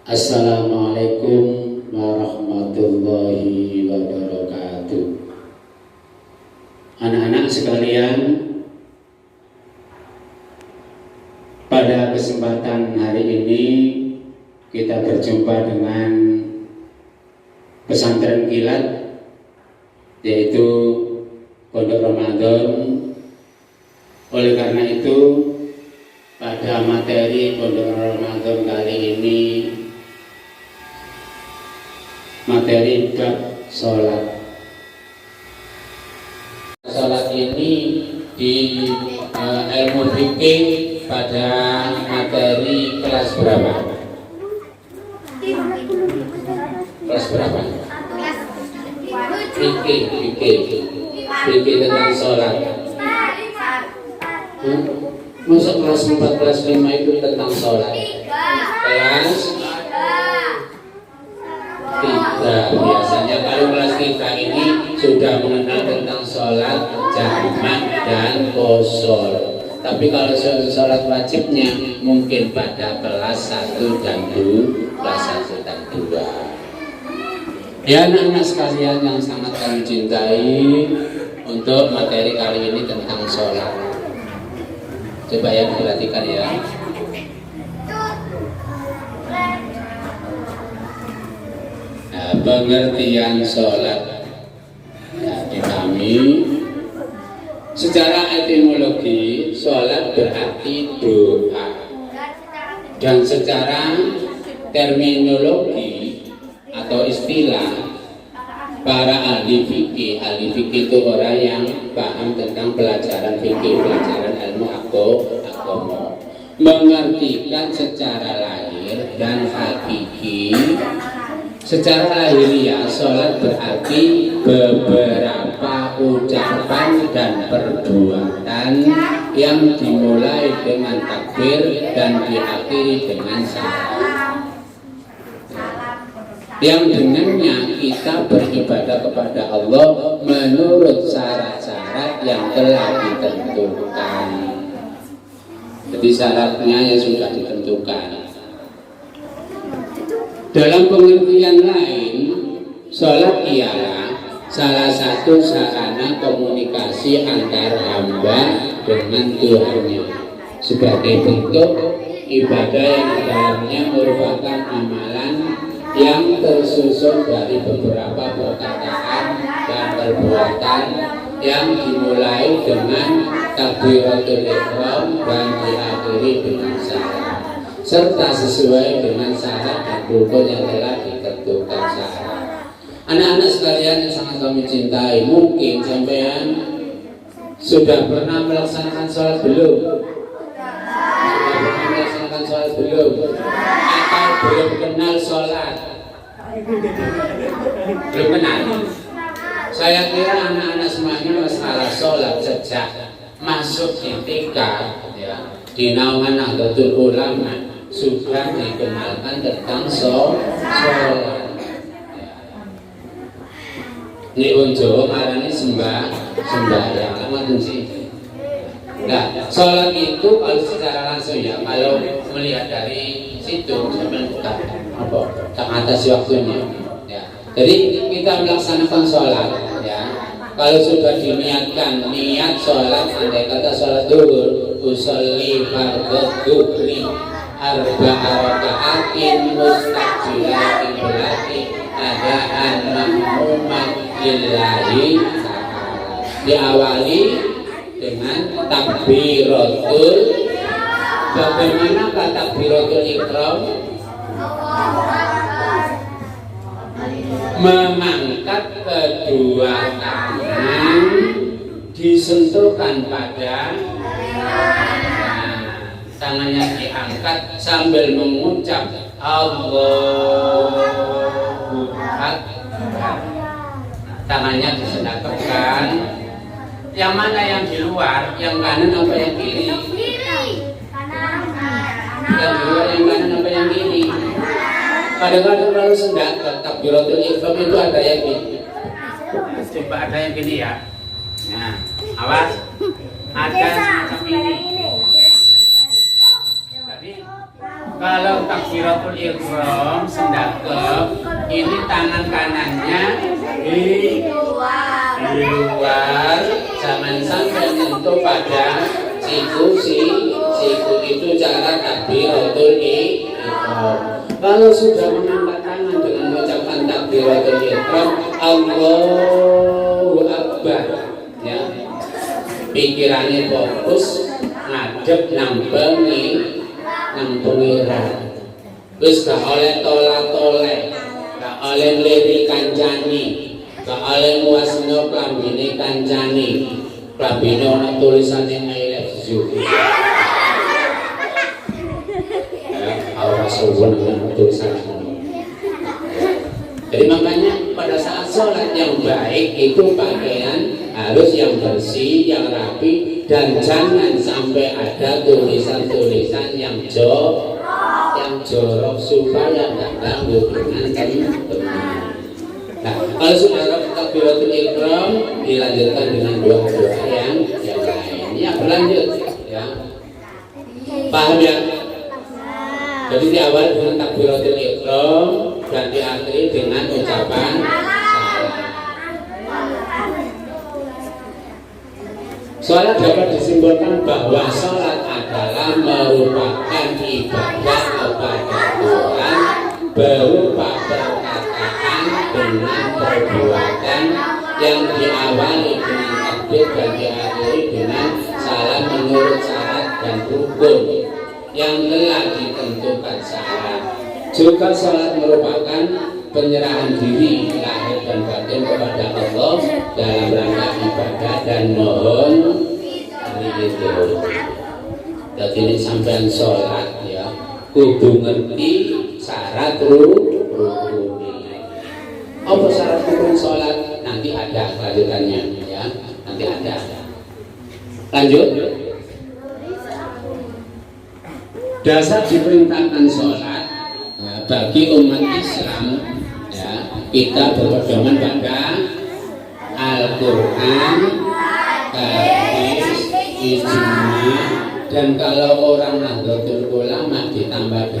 Assalamualaikum warahmatullahi wabarakatuh. Anak-anak sekalian, pada kesempatan hari ini kita berjumpa dengan pesantren kilat, yaitu Pondok Ramadan. Oleh karena itu, pada materi Pondok Ramadan kali ini, materi bab sholat. Sholat ini di ilmu fikih pada materi kelas berapa? Kelas berapa? Fikih tentang sholat. Masa kelas 4, kelas 5 itu tentang sholat? Kelas 3. Biasanya kalau kelas 3 ini sudah mengenal tentang sholat jamak dan qashar. Tapi kalau sholat wajibnya mungkin pada kelas 1 dan 2, kelas 1 dan 2. Ya anak-anak sekalian yang sangat kami cintai, untuk materi kali ini tentang sholat. Coba ya diperhatikan ya. Pengertian sholat di kami, secara etimologi sholat berarti doa, dan secara terminologi atau istilah para ahli fikih itu orang yang paham tentang pelajaran fikih, pelajaran ilmu agama, mengartikan secara lahir dan hakiki. Secara lahiriah, sholat berarti beberapa ucapan dan perbuatan yang dimulai dengan takbir dan diakhiri dengan salam, yang dengannya kita beribadah kepada Allah menurut syarat-syarat yang telah ditentukan. Jadi syaratnya yang sudah ditentukan. Dalam pengertian lain, sholat ialah salah satu sarana komunikasi antar hamba dengan Tuhannya, sebagai bentuk ibadah yang di dalamnya merupakan amalan yang tersusun dari beberapa perkataan dan perbuatan yang dimulai dengan takbiratul ihram dan diakhiri dengan salam, serta sesuai dengan syarat dan rukun yang telah ditentukan syarat. Anak-anak sekalian yang sangat kami cintai, mungkin sampean sudah pernah melaksanakan sholat belum? Sudah pernah melaksanakan sholat belum? Atau belum kenal sholat? Belum kenal? Saya kira anak-anak semuanya masalah sholat sejak masuk di TK, ya, di naungan Nahdlatul Ulama sudah dikenalkan tentang sholat. Ini Jawa marani sembahyang, ngoten sih. Nah, sholat itu kalau secara langsung ya, kalau melihat dari situ sampai buka apa? Tak atas waktunya. Ya. Jadi kita melaksanakan sholat, ya. Kalau sudah diniatkan niat sholat, andai kata sholat zuhur, usolli fardhu dhuhri arba'a raka'atin mustajilati belati adaan mahmuman lillahi, diawali dengan takbiratul. Bagaimana kata takbiratul ihram? Mengangkat kedua tangan, disentuhkan pada tangannya, diangkat sambil mengucap Allahu Akbar. Tangannya disentuhkan. Yang mana yang di luar? Yang kanan apa yang kiri? Yang di luar yang kanan apa yang kiri? Kadang-kadang kalau sendak takbiratul ihram itu ada yang gini. Coba ada yang gini ya. Nah, awas. Ada semacam ini. Jadi Kalau takbiratul ihram sendakep, ini tangan kanannya di luar, jangan sampai menyentuh pada siku itu cara takbiratul ihram. Kalau sudah mengangkat tangan dengan mengucapkan takbiratul ihram, Allahu Akbar, ya, pikirannya fokus ngadep nampengi pengiran. Terus gak oleh tolak-tolak, gak oleh melirik kancani, gak oleh muasno klambine kancani, klambine ana tulisannya I love you. Aura suwun tulisan. Jadi makanya pada saat sholat yang baik itu pakaian harus yang bersih, yang rapi, dan jangan sampai ada tulisan-tulisan yang jorok supaya tidak ganggu dengan teman-teman. Nah, kalau sudah takbiratul ihram dilanjutkan dengan doa-doa yang lain. Ya, berlanjut ya. Paham ya? Jadi diawali dengan takbiratul ihram dan diakhiri dengan ucapan salat. Salat dapat disimpulkan bahwa salat adalah merupakan ibadah kepada Tuhan berupa perkataan dengan perbuatan yang diawali dengan takbir dan diakhiri dengan salam menurut syarat dan rukun yang telah ditentukan syarat. Juga salat merupakan penyerahan diri lahir dan batin kepada Allah dalam rangka ibadah dan mohon ridho. Jadi ini sampean sholat ya, kudu ngerti syarat rukun. Apa syarat rukun sholat? Nanti ada lanjutannya ya, nanti ada. Lanjut. Dasar diperintahkan sholat bagi umat Islam ya, kita berpedoman pada Al-Quran, hadis, ijma, dan kalau orang Nahdlatul Ulama ditambah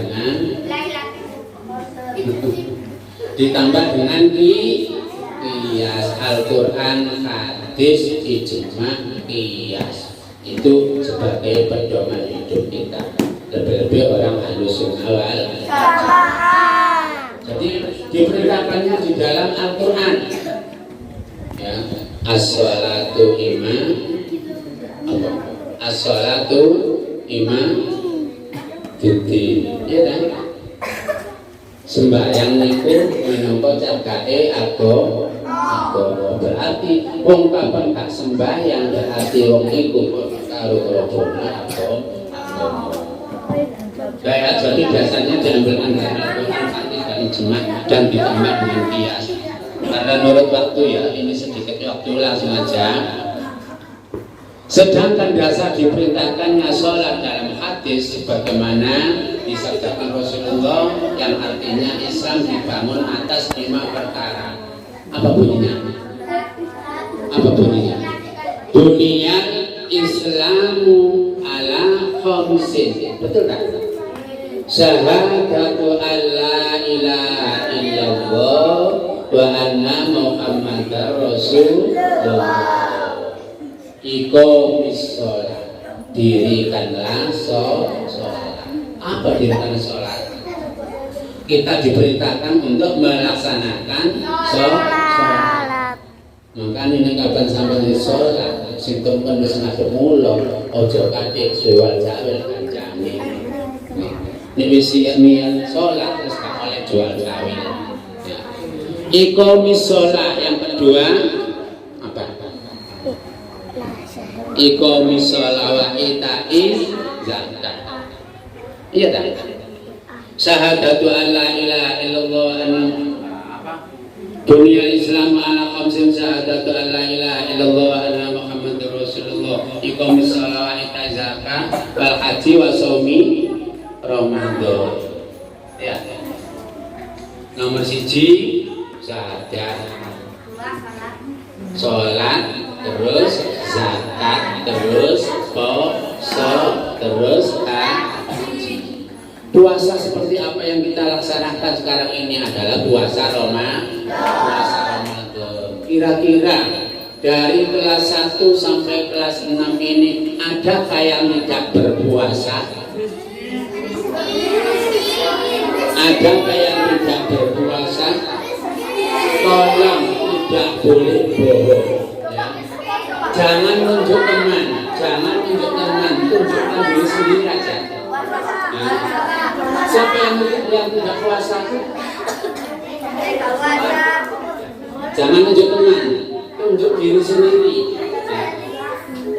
dengan qiyas. Al-Quran, hadis, ijma, qiyas itu sebagai pedoman hidup kita, lebih-lebih orang Ahlus Sunnah wal Jamaah. Jadi diperintahkannya di dalam Al-Quran ya, as-sholatu imam fiddin, ya kan? Sembahyang niku minangka cagake agama. Berarti wong kapan gak sembahyang berarti wong iku karo robohnya agama. Gaya jadi dasarnya diambil antara Al-Quran, hadis dan ijma dan ditambah dengan qiyas. Karena menurut waktu ya, ini sedikit waktu langsung aja. Sedangkan dasar diperintahkannya sholat dalam hadis sebagaimana disabdakan Rasulullah yang artinya Islam dibangun atas 5 perkara. Apa bunyinya? Dunia Islamu ala khamsin. Betul tak? Syahadatu alla ilaha illallah wa anna Muhammadar Rasulullah. Iqamis sholat, dirikanlah sholat. Apa dirikan sholat? Kita diperintahkan untuk melaksanakan sholat. Makanya ini kapan sampai sholat, sinten pun wis ngadep mulo, ojo katik suwal jawel kancane. Nek wis niat sholat terus gak oleh jual jawel. Iqamis sholat yang kedua apa? Iqamis sholat wa ita'iz zakat. Iya tak? Syahadatu an la ilaha illallah dunia Islam ala khamsin. Syahadatu an la ilaha illallah wa anna Muhammadar Rasulullah. Iqamis sholat wa ita'iz zakat wal haji wa shaumi Ramadan. Ya. Nomor 1 syahadat, sholat, terus zakat, terus puasa, terus haji. Puasa seperti apa yang kita laksanakan sekarang ini adalah puasa Ramadan. Kira-kira dari kelas 1 sampai kelas 6 ini adakah yang tidak berpuasa? Adakah yang tidak berpuasa? Tolong tidak boleh bohong ya. Jangan nunjuk teman, tunjukkan diri sendiri aja. Nah, siapa yang tidak puasa? Jangan nunjuk teman, tunjuk diri sendiri. Nah,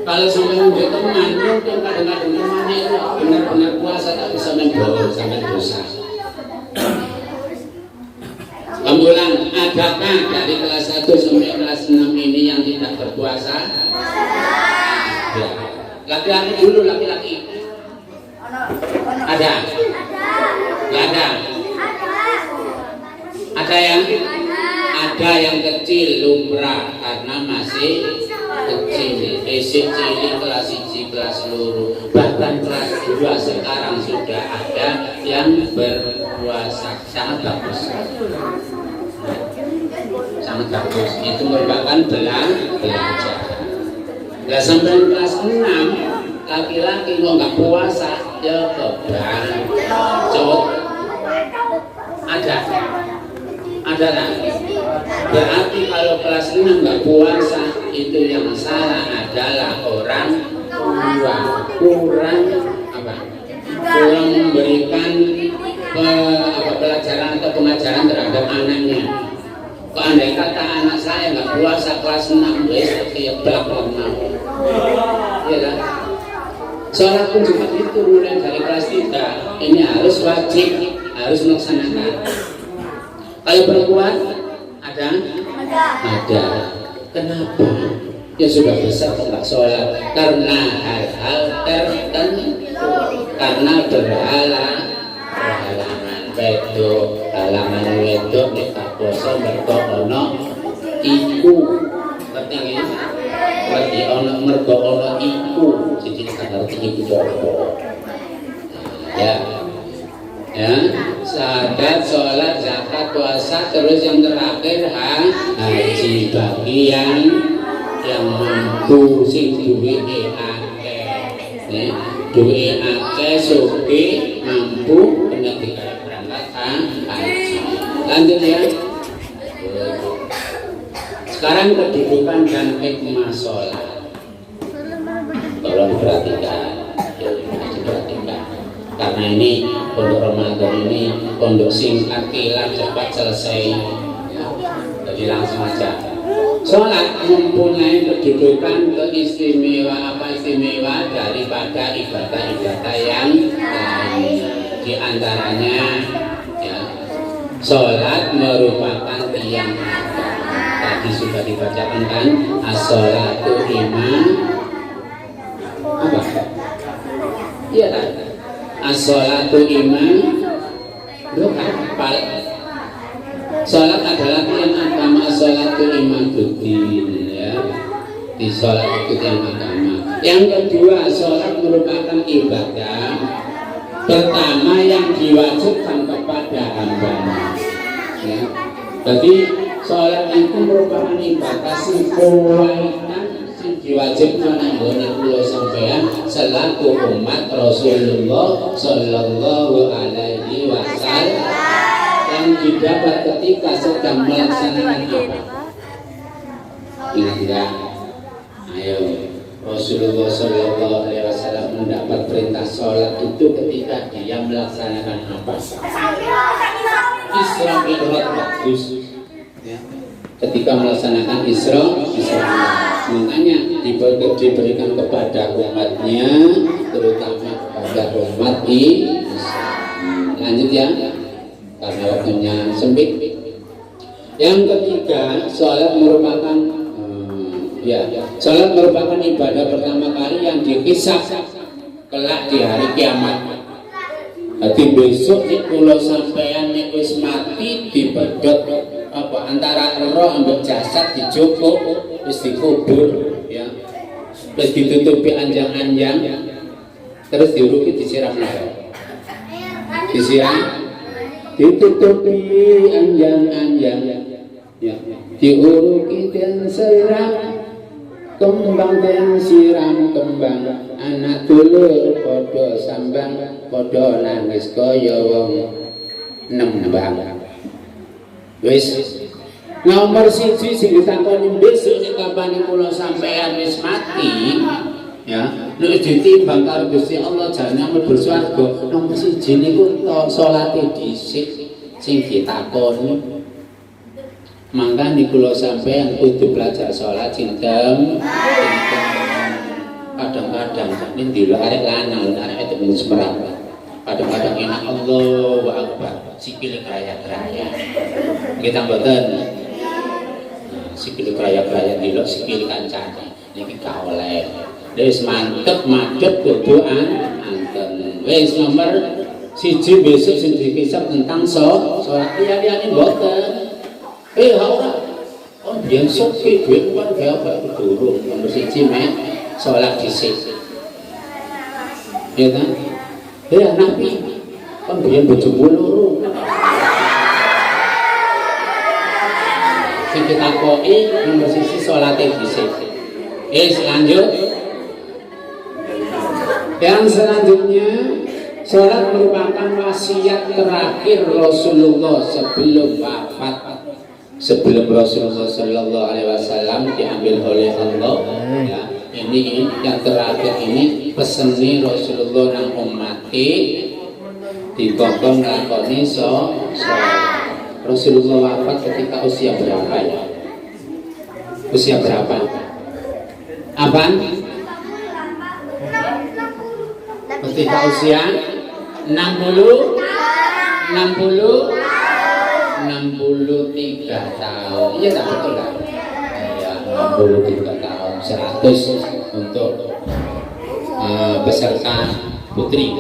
kalau sampai nunjuk teman, mungkin kadang-kadang temannya itu benar-benar puasa tapi sampai bohong, sampai dosa. Kemudian adakah dari kelas 1 sampai kelas 6 ini yang tidak berpuasa? Ya. Laki-laki dulu, laki-laki. Ada? Gak ada? Ada yang? Ada yang kecil, lumrah karena masih kecil. Basic cilik kelas 1, kelas luru, bahkan kelas 2 sekarang sudah ada yang berpuasa. Sangat bagus. Sangat bagus. Itu merupakan belajar. Nggak sampai kelas 6 laki-laki kok nggak puasa ya kebancut. Ada lah. Berarti kalau kelas 6 nggak puasa itu yang salah adalah orang tua, kurang memberikan pelajaran atau pengajaran terhadap anaknya. Kalau andai kata anak saya nggak puasa kelas 6 besok dia bakal mau, ya kan? Sholat pun juga itu mulai dari kelas 3 ini harus wajib, harus melaksanakan. Kalau perempuan ada? Kenapa? Ya sudah besar nggak sholat karena hal-hal tertentu, karena berhalangan wedok, halangan wedok nek poso mergo ana iku. Ngerti nggih? Ngerti ana mergo ana iku, jadi ngerti iku ya. Ya, syahadat, sholat, zakat, puasa, terus yang terakhir haji bagi yang mampu sing duwe akeh. Duwe akeh sugih mampu kena berangkat haji. Lanjut ya. Sekarang kedudukan dan hikmah sholat. Tolong diperhatikan. Karena ini pondok Ramadan ini pondok singkat kilat cepat selesai. Jadi langsung aja. Sholat mempunyai kedudukan istimewa daripada ibadah-ibadah yang lain. Di antaranya ya, sholat merupakan tiang agama. Tadi sudah dibacakan kan, as-sholatu iman apa? Iya kan? As-sholatu iman doa. Sholat adalah tiang agama, sholatu iman buddin ya. Di sholat itu tiang agama. Yang kedua, sholat merupakan ibadah pertama yang diwajibkan kepada hamba ya. Jadi sholat itu merupakan ibadah simpulan diwajibkan anggone kula sampeyan selaku umat Rasulullah sallallahu alaihi wasallam yang didapat ketika sedang melaksanakan apa? Ingat enggak? Ayo, Rasulullah sallallahu alaihi wasallam mendapat perintah sholat itu ketika dia melaksanakan apa? Isra Mi'raj bagus ya. Ketika melaksanakan Isra makanya diberikan kepada umatnya, terutama kepada umat Islam. Lanjut ya, karena waktunya sempit. Yang ketiga, sholat merupakan sholat merupakan ibadah pertama kali yang dihisab kelak di hari kiamat. Jadi besok nih kalau sampean nih wis mati dipedot apa antara roh ambek jasad dijoko wis dikubur ya, wis ditutupi anjang-anjang terus diuruki disiram air. disiram, ditutupi anjang-anjang, ya, diuruki dan siram, kembang dan siram kembang, anak dulur podo sambang, podo nangis kaya wong nembang. Wis nomor siji sing ditakoni besok nek kapan kula sampean wis mati, ya, nek ditimbang karo Gusti Allah jane mlebu swarga, nomor siji niku salate dhisik sing ditakoni. Mangkane kula sampean kudu belajar salat cinten. Kadang-kadang nek ndelok arek lanang arek itu semerap. Kadang-kadang enak Allahu Akbar, sikile kraya-kraya. Kita mboten sikile kraya-kraya ndelok sikile kancane. Niki ka oleh. Wis mantep madhep kudu anten. Wis nomor siji besok sing dikisah tentang salat liyane mboten. Ora. Oh, biyen sepi duit uang gawe apa durung. Nomor siji mek salat dhisik. Ya kan? Nabi kan biyen bojomu loro. Sing ditakoki nomor siji salate dhisik. Lanjut. Yang selanjutnya, salat merupakan wasiat terakhir Rasulullah sebelum wafat. Sebelum Rasulullah Sallallahu Alaihi Wasallam diambil oleh Allah, ya, ini yang terakhir ini peseni Rasulullah nang umati dikongkong nglakoni Rasulullah wafat ketika usia berapa ya? Usia berapa? Apaan? Ketika usia 63 tahun. Iya tak betul kan? Ya, 63 tahun 100 untuk peserta putri.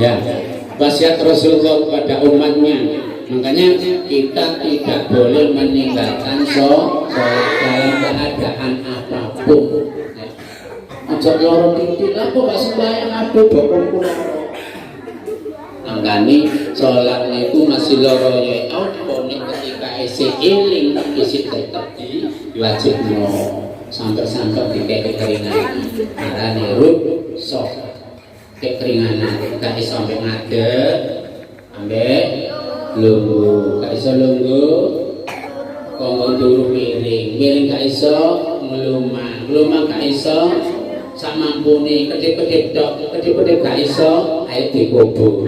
Ya, wasiat Rasulullah kepada umatnya. Makanya kita tidak boleh meninggalkan dalam keadaan apapun. Ojo loro titik lah kok gak sembahyang aduh bokongku. Angkani sholat itu masih loro ya apa nih ketika isi iling tak isi tetap di wajibno sampai di kekeringan ada nirut sok kekeringan gak iso sampai ngadeg ambek lunggu gak iso lunggu kongkong turu miring gak iso ngelumah gak iso samampuni kedip-kedip gak iso ayo dikubur.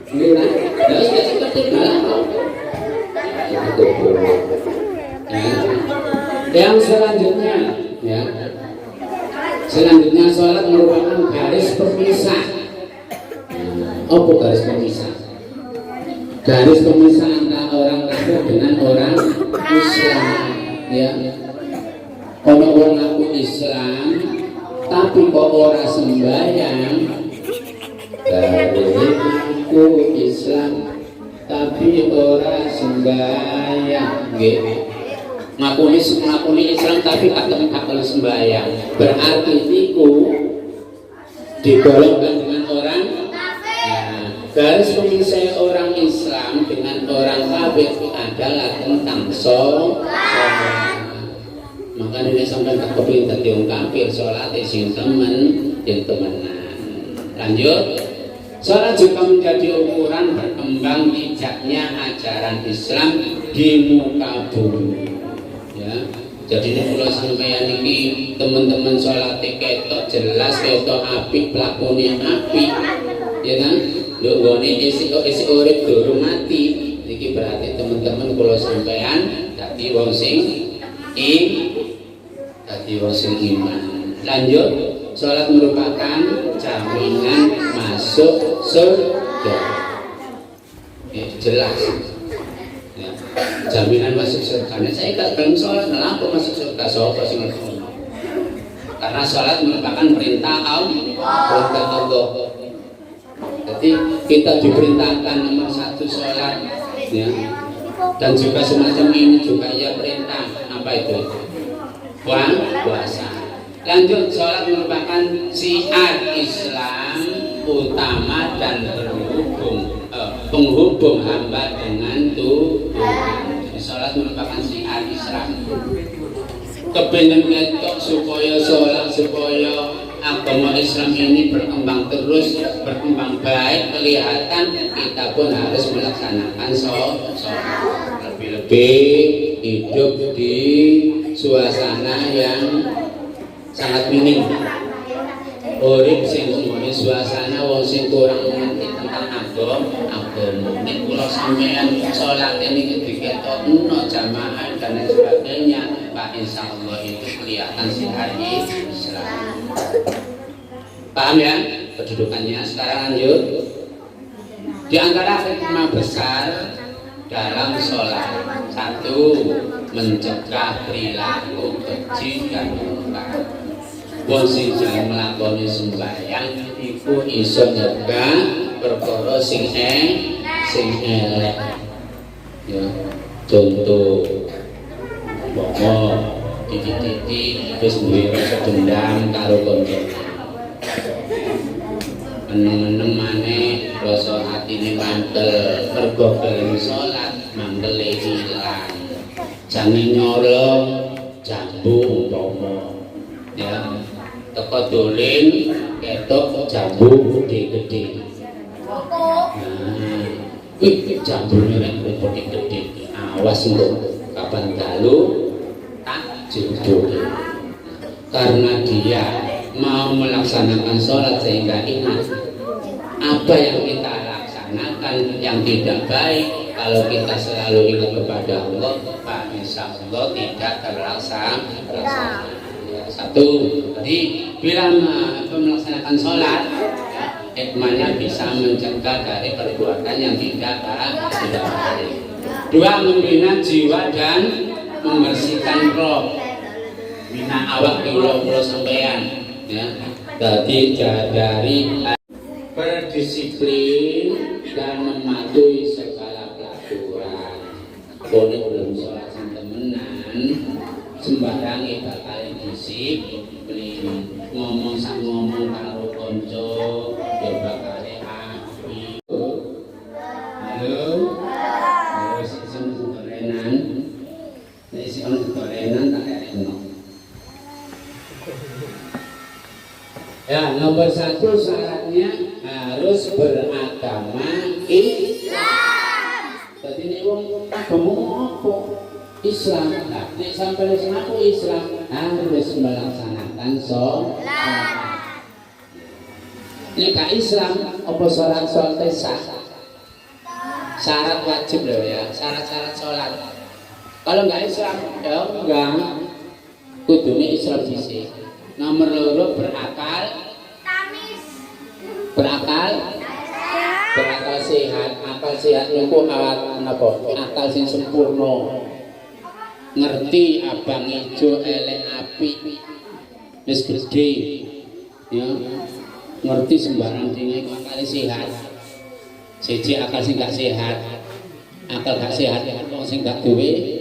Ini lah, harus kedip-kedip galau. Dikubur. Yang selanjutnya, ya. Selanjutnya sholat merupakan garis pemisah. Apa garis pemisah? Garis pemisah antara orang kafir dengan orang Islam, ya. Kalau orang aku Islam tapi kok ora sembahyang, aku Islam tapi ora sembahyang, ngakuni Islam tapi gak kalau sembahyang, berarti itu digolongkan dengan orang. Garis pemisah orang Islam dengan orang kafir adalah tentang sholat. Makanya dia sampai tak kepingin tadi orang kafir sholat sing temenan. Lanjut, sholat juga menjadi ukuran berkembang bijaknya ajaran Islam di muka bumi. Ya, jadi ini kalau sampai ini teman-teman sholat ketok jelas ketok api pelakunya api, ya kan? Lu goni isi urip durung mati. Ini berarti teman-teman kalau sampean tadi wong sing tadi wasil iman. Lanjut, sholat merupakan jaminan masuk surga. Jelas. Ya. Jaminan masuk surga. Nah, saya gak belum sholat, kenapa masuk surga? Sopo sih ngerti? Karena sholat merupakan perintah Allah. Jadi kita diperintahkan nomor satu sholat, ya. Dan juga semacam ini juga ya perintah. Apa itu? Puasa. Lanjut, sholat merupakan syiar Islam utama dan penghubung hamba dengan Tuhan. Jadi sholat merupakan syiar Islam. Kepengen ketok supaya sholat, supaya agama Islam ini berkembang terus, berkembang baik, kelihatan, kita pun harus melaksanakan sholat. Lebih-lebih hidup di suasana yang sangat minim. Urip sing ngene suasana wong sing kurang mengerti tentang agama. Nek kula sampeyan salat ini diketokno jamaah dan lain sebagainya, Pak, insyaallah itu kelihatan sihar Islam. Paham ya kedudukannya? Sekarang lanjut. Di antara hikmah besar dalam sholat, satu, mencegah perilaku keji dan mungkar. Wong sing jangan melakoni sembahyang iku iso nyegah perkara sing elek. Ya, contoh bahwa titik-titik wis duwe rasa dendam karo kanca. Meneng-meneng maneh rasa atine mantel mergo gelem salat mangkele ilang. Jange nyolong jambu umpama. Ya. Teko dolen ketok jambu gede-gede. Nah, jambune nek gede-gede. Awas lho, kapan dalu tak judul. Karena dia mau melaksanakan sholat sehingga ingat apa yang kita laksanakan yang tidak baik. Kalau kita selalu ingat kepada Allah, Pak, insya Allah tidak terlaksana. Satu, jadi bila melaksanakan sholat, ya, hikmahnya bisa mencegah dari perbuatan yang tidak baik. Dua, membina jiwa dan membersihkan roh. Bina awak di pulau sampean, ya. Jadi dari berdisiplin dan mematuhi segala peraturan. Boleh belum sholat temenan, sembarangi bakal disiplin, ngomong sak ngomong karo konco ya bakal api. Halo, harus isin kerenan, nek isin kerenan tak enak. Ya, nomor satu syaratnya harus beragama Islam. Tadi nek wong agama apa? Islam. Nah, nek sampai aku Islam harus melaksanakan sholat. Nek gak Islam apa sholat sah? Syarat wajib loh ya, syarat-syarat sholat. Kalau nggak Islam, ya enggak. Kudune Islam sisi. Nomor loro berakal. Berakal sehat. Akal sehat niku napa? Akal sing sempurna. Ngerti abang ijo elek api wis gede ya, ngerti sembarang dene akal sehat. Siji akal sing gak sehat, akal gak sehat wong sing gak duwe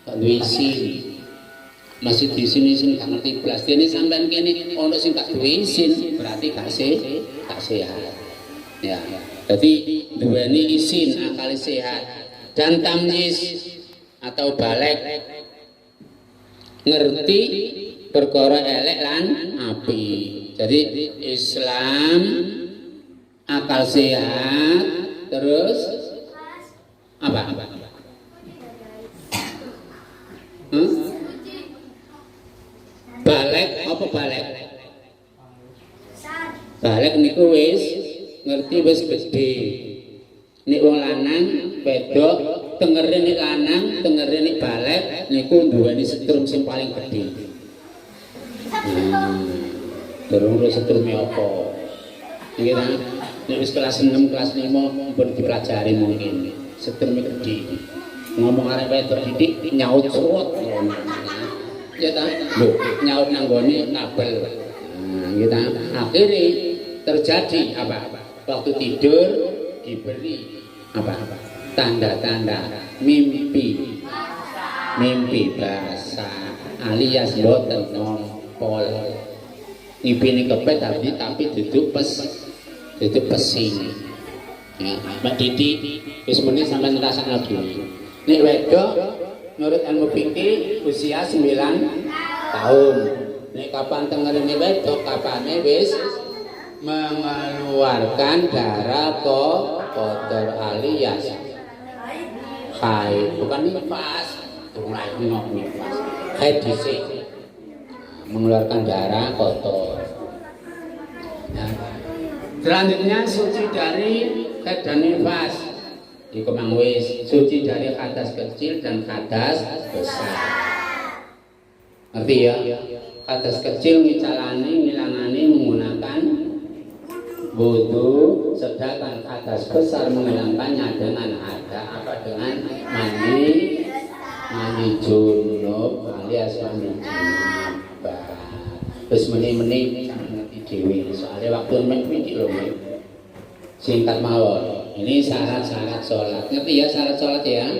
isin. Masih di sini gak ngerti blas dene sampean kene ono sing gak duwe isin berarti gak sehat ya. Jadi duweni isin, akal sehat dan tamyiz atau balik, ngerti perkara elek lan api. Jadi Islam, akal sehat, terus apa? Balik apa balik? Balik niku wis ngerti wis gede. Nek wong lanang wedok tengere nek lanang, tengere nek balik niku duweni setrum sing paling gede. Terus setrume apa? Nggih ta? Nek wis kelas 6, kelas 5 pun dipelajari mungkin. Setrume gede. Ngomong arek wedok didik nyaut suwet. Ya ta? Lho, nyaut nang gone kabel. Nggih ta? Akhire terjadi apa? Waktu tidur diberi apa? Tanda-tanda mimpi basah alias boten ngompol. ngipini kepet tapi duduk pesing. Ya, Mbak Didi wis muni sampean ngrasakno dulu. Nek wedok menurut ilmu fikih usia 9 tahun. Nek kapan tengerine wedok kapane wis mengeluarkan darah kotor alias haid, bukan nifas. Mulai nifas. Haid dhisik. Mengeluarkan darah kotor. Ya. Selanjutnya suci dari haid dan nifas. Di kemang wis suci dari hadas kecil dan hadas besar. Ngerti ya? Hadas kecil ngicalani ngilangani menggunakan wudu, sedangkan hadas besar menghilangkannya dengan mandi junub alias mandi junubah. Terus meni-meni ngerti dhewe soalnya waktu mek iki lho. Singkat mawon. Ini syarat-syarat sholat. Ngerti ya syarat sholat ya?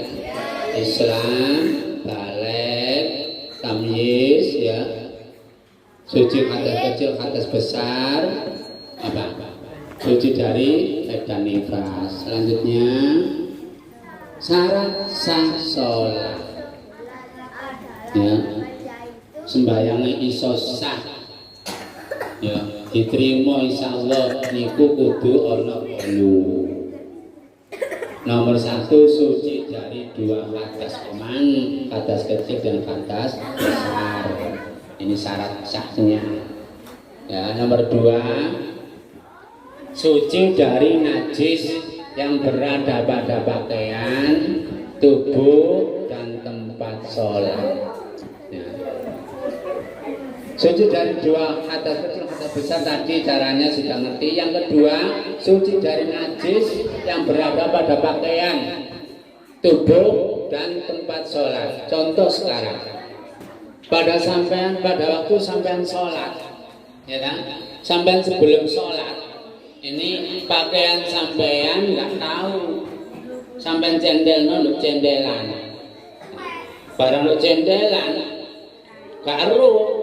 Islam, balik, tamyiz ya. Suci hadas kecil, hadas besar, apa? Suci dari haid dan nifas. Selanjutnya syarat sah sholat. Ya. Sembayangnya iso sah. Ya, diterima insyaallah niku kudu ana wolu. Nomor 1 suci dari 2 hadas kemang, hadas kecil dan hadas besar. Ini syarat sahnya. Ya, nomor 2 suci dari najis yang berada pada pakaian, tubuh dan tempat sholat. Ya. Suci dari 2 hadas kecil hadas besar tadi caranya sudah ngerti. Yang kedua, suci dari najis yang berada pada pakaian, tubuh dan tempat sholat. Contoh sekarang, pada waktu sampean sholat, ya kan? Sampean sebelum sholat, ini pakaian sampean nggak tahu, sampean cendelan, barang cendelan, gak ero.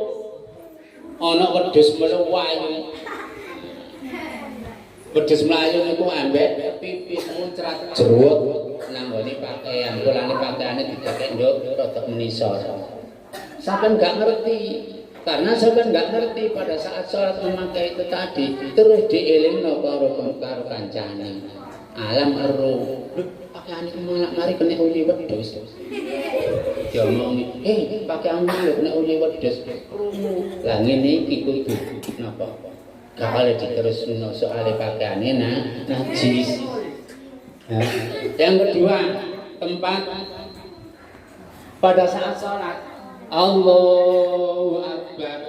Ana wedhus mlayu. Wedhus mlayu niku ambek pipis muncrat jeruk nang nggone pakaian. Kulane pakaiane didekek nduk rada menisor. Sampeyan enggak ngerti. Karena sampeyan enggak ngerti pada saat sholat memakai itu tadi, terus dielingno karo kancane. Alam ero. Pakaian iki malah mari kena uli wedhus. Diomongi, pakaian iki kena uli wedhus. Lah ngene iki kudu napa? Gak boleh diterusno soal pakaiane najis. Ya. Yang kedua, tempat pada saat sholat Allahu Akbar.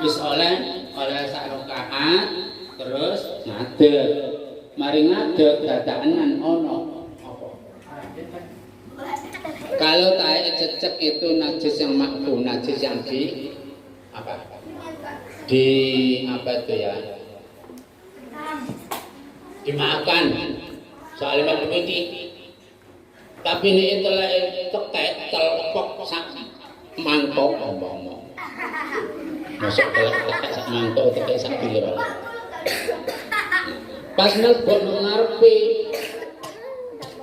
Wis oleh sak rakaat terus ngadeg. Mari ngadeg dadakan ono apa? Kalau taek cecek itu najis yang makruh, najis yang di apa? Di apa itu ya? Dimakan. Soalnya makruh ini. Tapi ini telah tekek telpok sak mangkok ngomong. Masuk tekek sak mangkok tekek sak pira. Pas nelpon ngarepe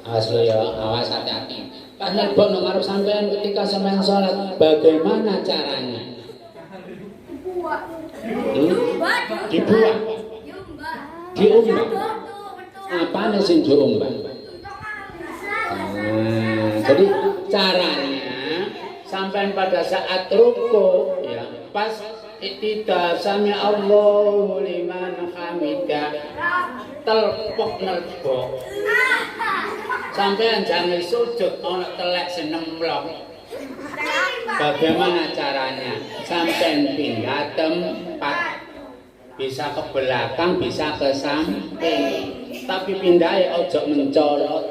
asli ya, awas hati-hati. Pas nelpon ngarep sampean ketika sampean sholat, bagaimana caranya? Dibuat. Diumbah. Apane sing diumbah? Jadi caranya sampean pada saat ruku ya, pas iktidal sami Allahu liman hamidah telpok nelpok sampean jangan sujud ana telek senemplok. Bagaimana caranya? Sampean pindah tempat, bisa ke belakang bisa ke samping, tapi pindahnya ojo mencolot.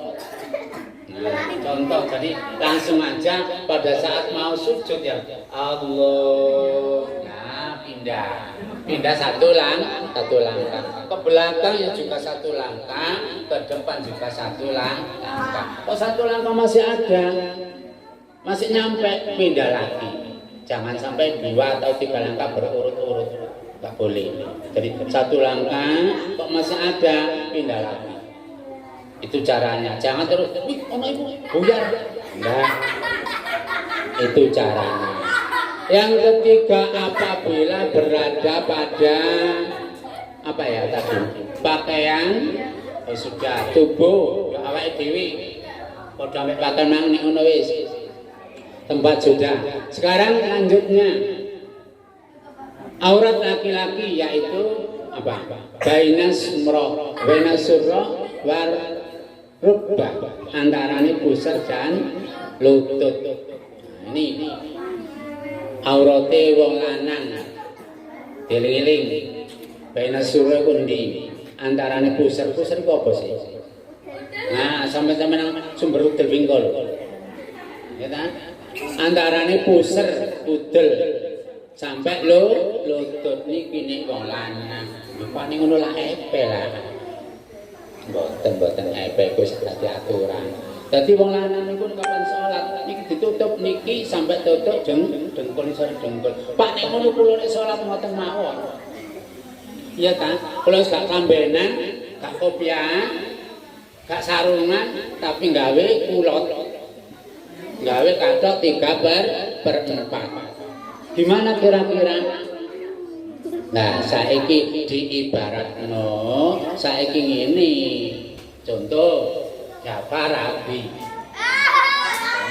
Nah, contoh jadi langsung aja pada saat mau sujud ya Allah, nah pindah satu langkah ke belakang ya juga satu langkah, ke depan juga satu langkah. Kok satu langkah masih ada, masih nyampe, pindah lagi. Jangan sampai 2 atau 3 langkah berurut-urut. nggak boleh. Jadi satu langkah kok masih ada, pindah lagi. Itu caranya. Jangan terus, wih, ono ibu buyar. Enggak. Itu caranya. Yang ketiga, apabila berada pada apa ya tadi? Pakaian sudah tubuh, ya awake dhewe. Padha mek pakaian mang nek ngono wis. Tempat sudah. Sekarang lanjutnya aurat laki-laki yaitu apa? Bainas surra war rukbah, antarane pusar dan lutut. Nah, ini aurate wong lanang. Eling-eling. Bainas surra kundi antarane pusar iku apa sih? Nah, sampai-sampai nang sumber udel wingkol. Ya ta? Antarane pusar udel sampai lutut niki nek wong lanang. Pak ning ngono lah epe lah. Mboten epe wis dadi aturan. Dadi wong lanang niku kapan salat niki ditutup niki sampai tutup dengkul isor dengkul. Pak nek ngono kula nek salat ngoten mawon. Iya ta? Kula gak kambenan, gak kopiah, gak sarungan tapi gawe kulot. Gawe kathok 3/4. Gimana kira-kira? Nah, saiki diibaratno, saiki ngene. Contoh, Jafar Rabi.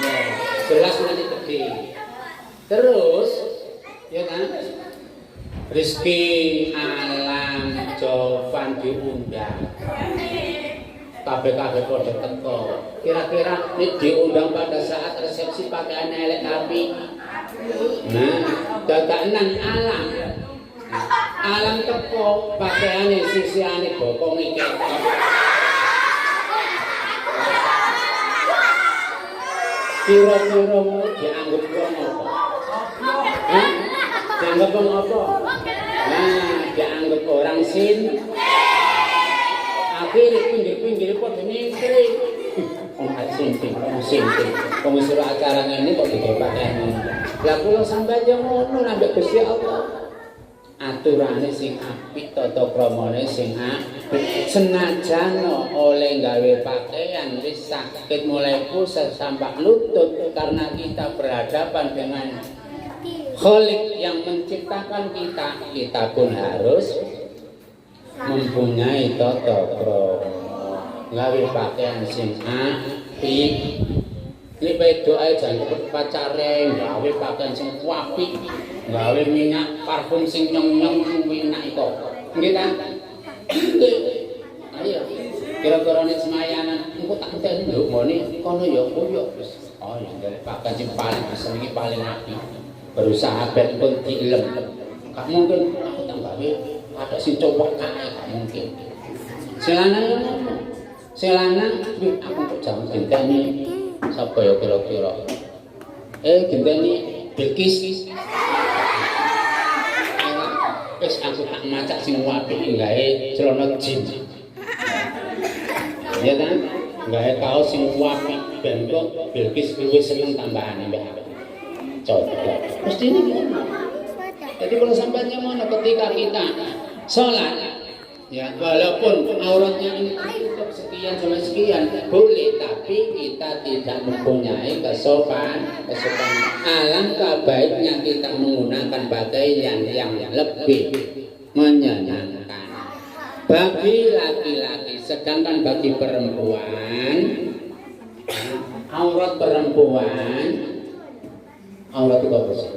Nah, jelas nanti gede. Terus, ya kan? Rizki Alam Jovan diundang. Kabeh-kabeh padha teko. Kira-kira nek diundang pada saat resepsi pakaian elek tapi nah, dadakan alam. Alam teko pakaiane sisiane bokonge ketok. Kira-kira mau dianggap wong apa? Hah? Dianggap wong apa? Nah, dianggap orang sin. Akhirnya pinggir-pinggir kok nyingkri. Sinting. Pengusul acara ini kok dikepaken. Lah kula sampeyan yo ngono nambah Gusti Allah. Aturane sing apik, tata kramane sing apik. Senajan oleh gawe pakaian wis sakit mulai pusat sampai lutut karena kita berhadapan dengan Khalik yang menciptakan kita pun harus mempunyai tata krama gawe pakaian sing apik. Ini baik doa jangan cepet pacare gawe pakaian sing apik, gawe minyak parfum sing nyong-nyong enak itu. Nggih kan? Ayo. Kira-kira nek semayanan engko tak enteni lho mone kono ya koyo wis. Oh ya gawe pakaian sing paling asem iki paling apik. Berusaha ben pun dilem. Gak mungkin aku tak gawe ada sing coba kae gak mungkin. Selanang ngono. Selanang aku kok jam genteni sapa ya kira-kira. Genteni Bilqis. Wis aku tak macak sing apik gawe celana jeans. Ya kan? Gawe kaos sing apik ben kok Bilqis luwih seneng tambahane mbek aku. Cocok. Mesti ini ngono. Jadi kalau sampainya mana ketika kita sholat, ya walaupun auratnya ini tertutup sekian sama sekian boleh, tapi kita tidak mempunyai kesopanan. Alangkah baiknya kita menggunakan pakaian yang lebih menyenangkan bagi laki-laki, sedangkan bagi perempuan aurat itu apa sih?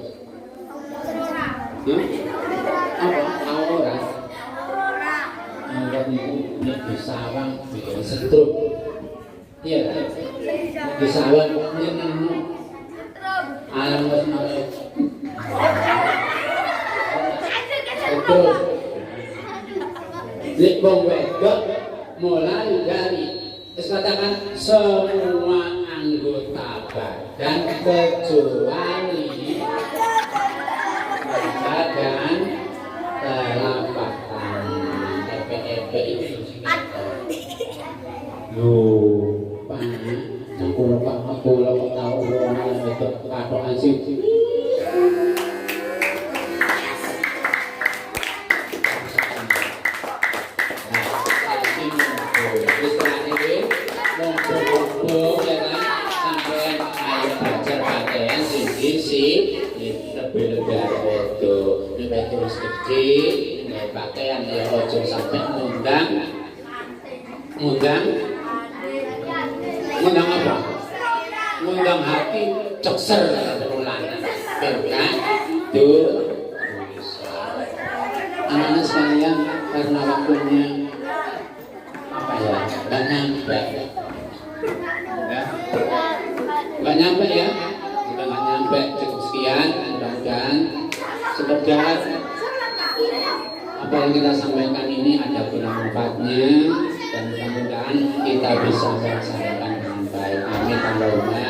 Apa? Aurat itu disawang bikin setrum. Iya kan? Disawang nyenengno alam wasmala. Setrum. Nek wong wedok mulai dari katakan semua anggota badan kecuali badan telapak tangan epe itu lupa aku lupa tahu orang itu katokan sih Jadi pakaian ya ojo sampai ngundang apa? Ngundang hati cekser terulanan. Kan? Tuh. Anak-anak sekalian, karena waktunya apa ya? Nggak nyampe. Ya. Nggak nyampe ya? Kita nggak nyampe. Cukup sekian. Mudah-mudahan sekedar apa yang kita sampaikan ini ada guna manfaatnya dan mudah-mudahan kita bisa melaksanakan dengan baik. Amin. Allahumma.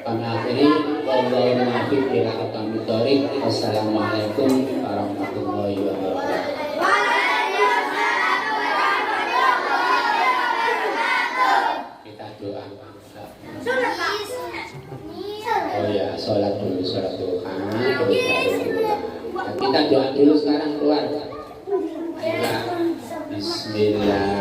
Kami akhiri. Wassalamualaikum warahmatullahi wabarakatuh. Kita doa. Oh ya, sholat dulu, sholat duha. Kita doa dulu sekarang keluar. Bismillah.